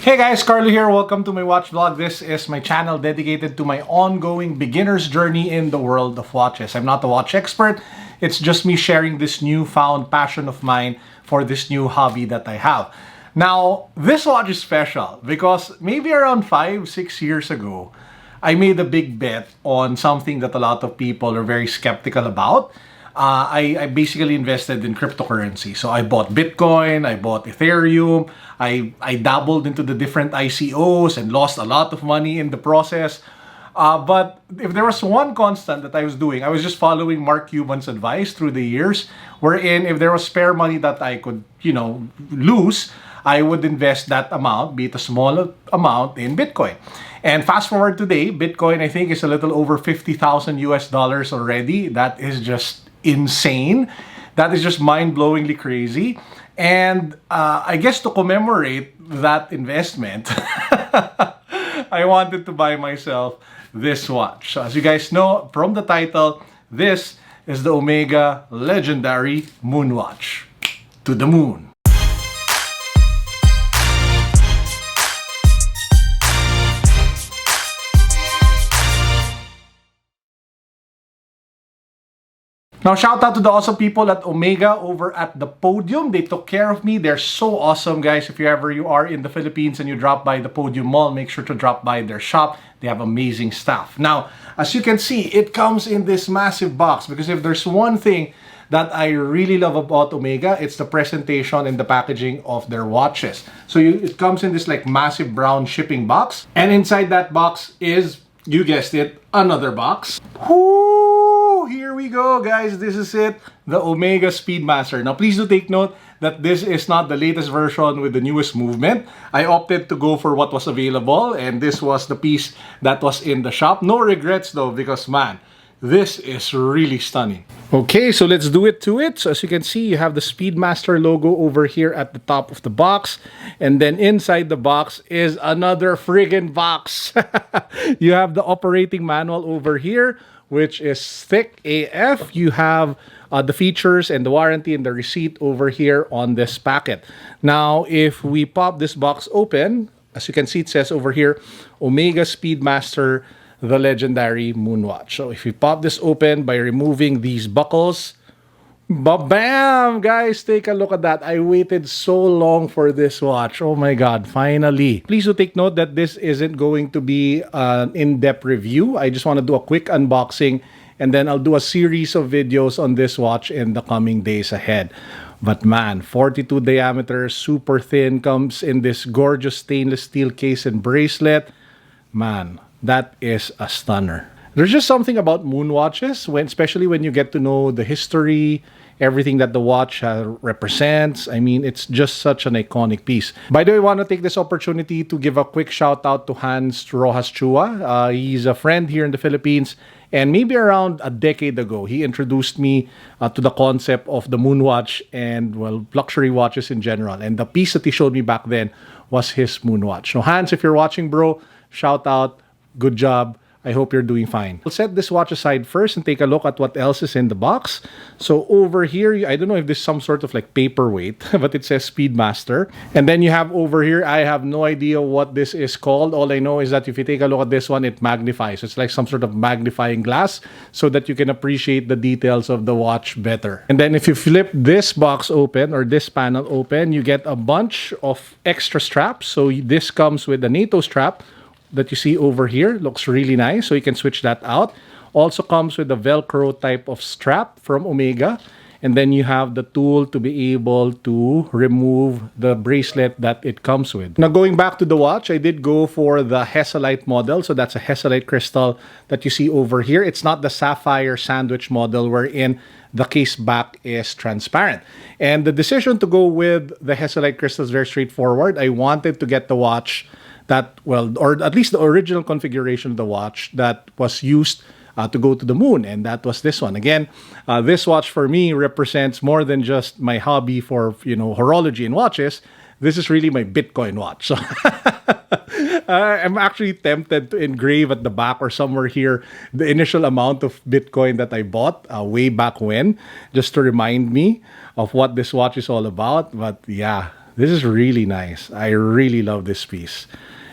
Hey guys, Carlo here. Welcome to my watch vlog. This is my channel dedicated to my ongoing beginner's journey in the world of watches. I'm not a watch expert. It's just me sharing this newfound passion of mine for this new hobby that I have. Now, this watch is special because maybe around 5-6 years ago, I made a big bet on something that a lot of people are very skeptical about. I basically invested in cryptocurrency. So I bought Bitcoin, I bought Ethereum, I dabbled into the different ICOs and lost a lot of money in the process. But if there was one constant that I was doing, I was just following Mark Cuban's advice through the years, wherein if there was spare money that I could, lose, I would invest that amount, be it a small amount, in Bitcoin. And fast forward today, Bitcoin I think is a little over 50,000 US dollars already. That is just insane. That is just mind-blowingly crazy. And I guess to commemorate that investment, I wanted to buy myself this watch. So as you guys know from the title, this is the Omega legendary Moonwatch. To the moon. Now, shout out to the awesome people at Omega over at the podium. They took care of me. They're so awesome, guys. If you are in the Philippines and you drop by the Podium Mall, make sure to drop by their shop. They have amazing stuff. Now, as you can see, it comes in this massive box because if there's one thing that I really love about Omega, it's the presentation and the packaging of their watches. So it comes in this like massive brown shipping box. And inside that box is, you guessed it, another box. Here we go, guys. This is it, the Omega Speedmaster. Now, please do take note that this is not the latest version with the newest movement. I opted to go for what was available, and this was the piece that was in the shop. No regrets, though, because, man, this is really stunning. Okay, so let's do it to it. So as you can see, you have the Speedmaster logo over here at the top of the box. And then inside the box is another friggin' box. You have the operating manual over here, which is thick AF. You have the features and the warranty and the receipt over here on this packet. Now, if we pop this box open, as you can see, it says over here, Omega Speedmaster, the legendary Moonwatch. So if we pop this open by removing these buckles, bam! Guys, take a look at that. I waited so long for this watch. Oh my God, finally. Please do take note that this isn't going to be an in-depth review. I just want to do a quick unboxing and then I'll do a series of videos on this watch in the coming days ahead. But man, 42 diameter, super thin, comes in this gorgeous stainless steel case and bracelet. Man, that is a stunner. There's just something about moon watches, especially when you get to know the history, everything that the watch represents. I mean, it's just such an iconic piece. By the way, I want to take this opportunity to give a quick shout out to Hans Rojas Chua. He's a friend here in the Philippines. And maybe around a decade ago, he introduced me to the concept of the Moonwatch and, well, luxury watches in general. And the piece that he showed me back then was his Moonwatch. So Hans, if you're watching, bro, shout out. Good job. I hope you're doing fine. We'll set this watch aside first and take a look at what else is in the box. So over here, I don't know if this is some sort of like paperweight, but it says Speedmaster. And then you have over here, I have no idea what this is called. All I know is that if you take a look at this one, it magnifies. It's like some sort of magnifying glass so that you can appreciate the details of the watch better. And then if you flip this box open or this panel open, you get a bunch of extra straps. So this comes with a NATO strap that you see over here. Looks really nice, so you can switch that out. Also comes with a Velcro type of strap from Omega. And then you have the tool to be able to remove the bracelet that it comes with. Now going back to the watch, I did go for the Hesalite model. So that's a Hesalite crystal that you see over here. It's not the sapphire sandwich model wherein the case back is transparent. And the decision to go with the Hesalite crystal is very straightforward. I wanted to get the watch that, well, or at least the original configuration of the watch that was used to go to the moon, and that was this one. Again, this watch for me represents more than just my hobby for, horology and watches. This is really my Bitcoin watch. So I'm actually tempted to engrave at the back or somewhere here the initial amount of Bitcoin that I bought way back when, just to remind me of what this watch is all about. But yeah, This is really nice. I really love this piece.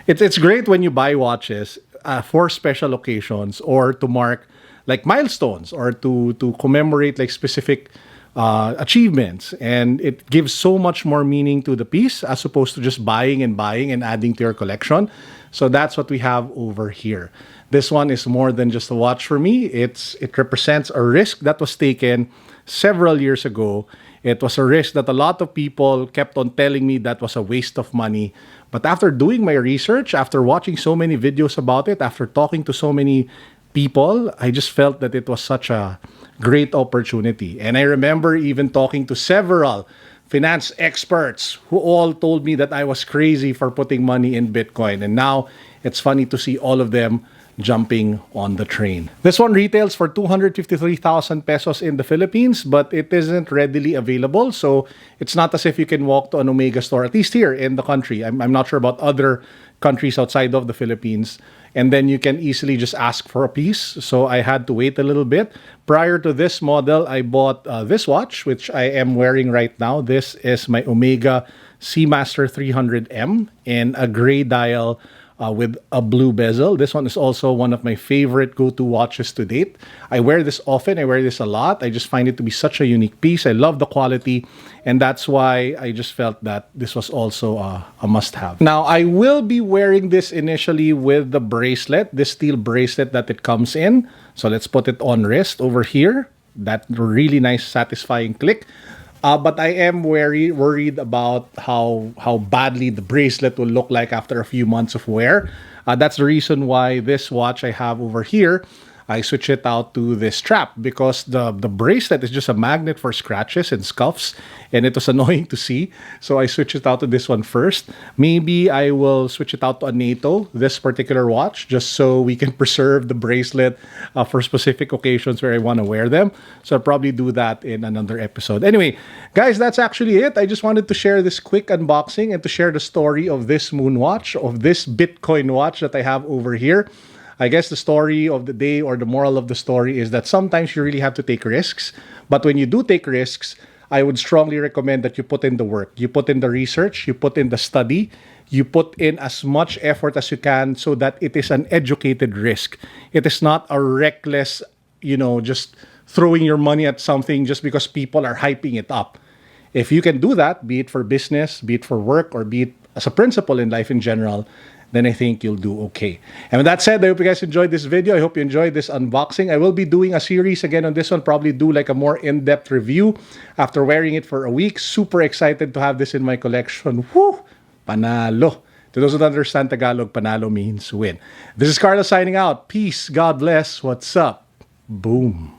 It's great when you buy watches for special occasions or to mark like milestones or to commemorate like specific achievements, and it gives so much more meaning to the piece as opposed to just buying and buying and adding to your collection. So that's what we have over here. This one is more than just a watch for me. It represents a risk that was taken several years ago. It was a risk that a lot of people kept on telling me that was a waste of money. But after doing my research, after watching so many videos about it, after talking to so many people, I just felt that it was such a great opportunity. And I remember even talking to several finance experts who all told me that I was crazy for putting money in Bitcoin. And now it's funny to see all of them jumping on the train. This one retails for 253,000 pesos in the Philippines, but it isn't readily available. So it's not as if you can walk to an Omega store, at least here in the country. I'm not sure about other countries outside of the Philippines. And then you can easily just ask for a piece. So I had to wait a little bit. Prior to this model, I bought this watch, which I am wearing right now. This is my Omega Seamaster 300M in a gray dial with a blue bezel. This one is also one of my favorite go-to watches to date. I wear this often. I wear this a lot. I just find it to be such a unique piece. I love the quality, and that's why I just felt that this was also a must-have. Now, I will be wearing this initially with the bracelet, this steel bracelet that it comes in. So let's put it on wrist over here. That really nice, satisfying click. But I am worried about how badly the bracelet will look like after a few months of wear. That's the reason why this watch I have over here, I switch it out to this strap, because the bracelet is just a magnet for scratches and scuffs, and it was annoying to see. So I switched it out to this one first. Maybe I will switch it out to a NATO, this particular watch, just so we can preserve the bracelet for specific occasions where I want to wear them. So I'll probably do that in another episode. Anyway, guys, that's actually it. I just wanted to share this quick unboxing and to share the story of this Moonwatch, of this Bitcoin watch that I have over here. I guess the story of the day, or the moral of the story, is that sometimes you really have to take risks. But when you do take risks, I would strongly recommend that you put in the work. You put in the research, you put in the study, you put in as much effort as you can so that it is an educated risk. It is not a reckless, just throwing your money at something just because people are hyping it up. If you can do that, be it for business, be it for work, or be it as a principle in life in general, then I think you'll do okay. And with that said, I hope you guys enjoyed this video. I hope you enjoyed this unboxing. I will be doing a series again on this one, probably do like a more in-depth review after wearing it for a week. Super excited to have this in my collection. Woo! Panalo. To those who don't understand Tagalog, panalo means win. This is Carlo signing out. Peace. God bless. What's up? Boom.